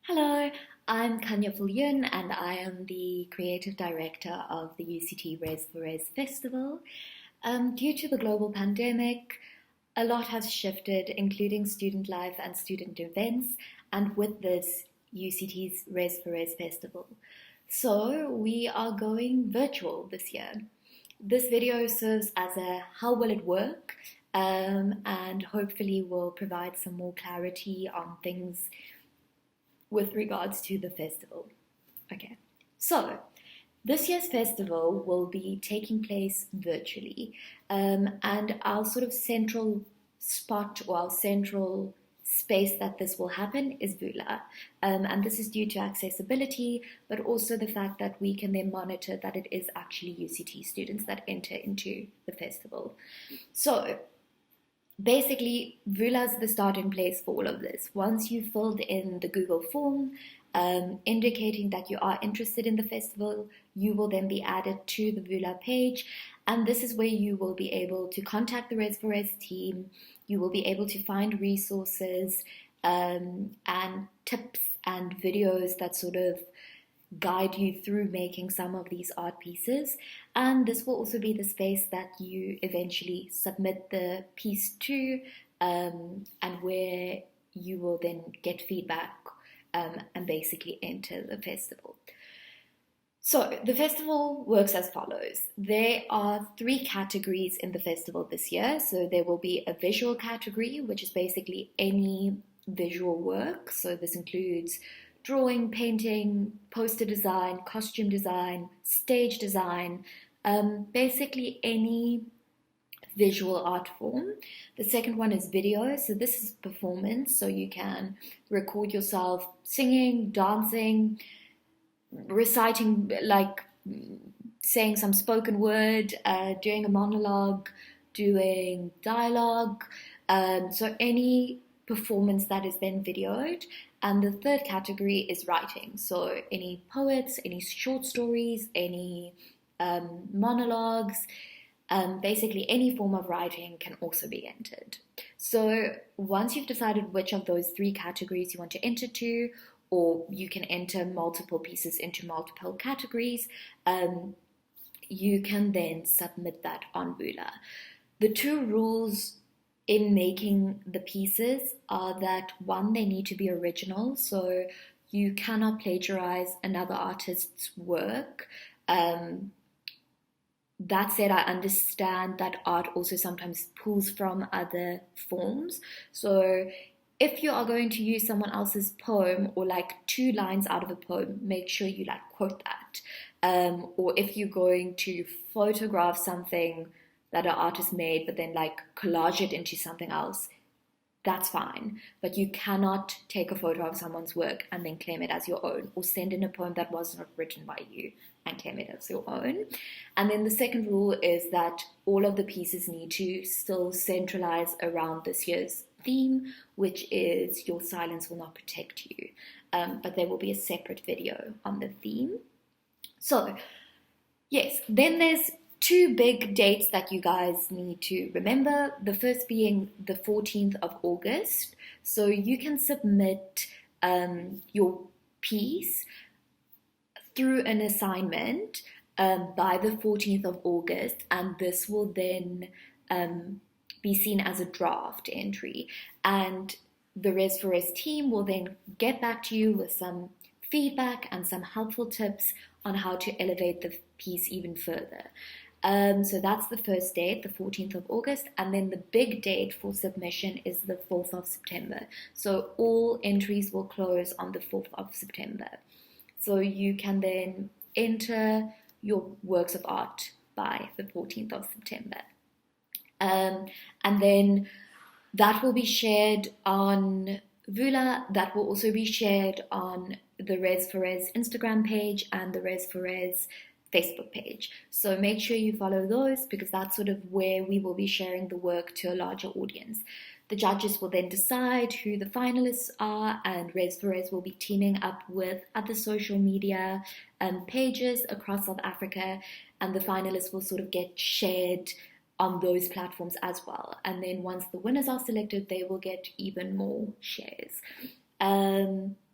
Hello, I'm Kanya Viljoen and I am the creative director of the UCT Res for Res Festival. Due to the global pandemic, a lot has shifted, including student life and student events, and with this, UCT's Res for Res Festival. So we are going virtual this year. This video serves as a how will it work, and hopefully will provide some more clarity on things with regards to the festival. Okay, so this year's festival will be taking place virtually, and our sort of central spot or our central space that this will happen is Vula. And this is due to accessibility, but also the fact that we can then monitor that it is actually UCT students that enter into the festival. So basically, Vula is the starting place for all of this. Once you've filled in the Google form indicating that you are interested in the festival, you will then be added to the Vula page. And this is where you will be able to contact the Res for Res team. You will be able to find resources and tips and videos that sort of guide you through making some of these art pieces. And this will also be the space that you eventually submit the piece to, and where you will then get feedback and basically enter the festival. So the festival works as follows. There are 3 categories in the festival this year. So there will be a visual category, which is basically any visual work. So this includes drawing, painting, poster design, costume design, stage design, basically any visual art form. The second one is video. So this is performance. So you can record yourself singing, dancing, reciting, like saying some spoken word, doing a monologue, doing dialogue. So any performance that is then videoed. And the third category is writing. So any poets, any short stories, any monologues, basically any form of writing can also be entered. So once you've decided which of those 3 categories you want to enter to, or you can enter multiple pieces into multiple categories, you can then submit that on Vula. The 2 rules in making the pieces are that, 1, they need to be original, so you cannot plagiarize another artist's work. That said, I understand that art also sometimes pulls from other forms. So if you are going to use someone else's poem or like 2 lines out of a poem, make sure you like quote that. Or if you're going to photograph something that an artist made, but then like collage it into something else, that's fine. But you cannot take a photo of someone's work and then claim it as your own, or send in a poem that was not written by you and claim it as your own. And then the second rule is that all of the pieces need to still centralize around this year's theme, which is Your Silence Will Not Protect You. But there will be a separate video on the theme. So yes, then there's 2 big dates that you guys need to remember. The first being the 14th of August. So you can submit your piece through an assignment by the 14th of August, and this will then be seen as a draft entry. And the Res for Res team will then get back to you with some feedback and some helpful tips on how to elevate the piece even further. So that's the first date, the 14th of August, and then the big date for submission is the 4th of September. So all entries will close on the 4th of September. So you can then enter your works of art by the 14th of September. And then that will be shared on Vula. That will also be shared on the Res for Res Instagram page and the Res for Res Facebook page. So make sure you follow those, because that's sort of where we will be sharing the work to a larger audience. The judges will then decide who the finalists are, and Res for Res will be teaming up with other social media pages across South Africa, and the finalists will sort of get shared on those platforms as well. And then once the winners are selected, they will get even more shares.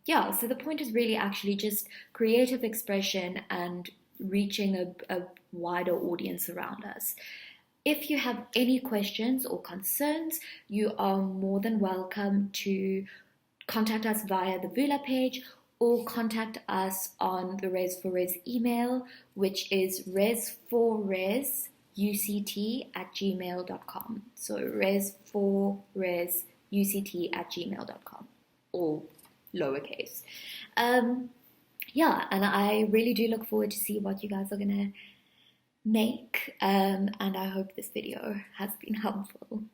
yeah, so the point is really actually just creative expression and reaching a wider audience around us. If you have any questions or concerns, you are more than welcome to contact us via the Vula page or contact us on the Res for Res email, which is resforresuct@gmail.com. So resforresuct@gmail.com, all lowercase. Yeah, and I really do look forward to see what you guys are going to make, and I hope this video has been helpful.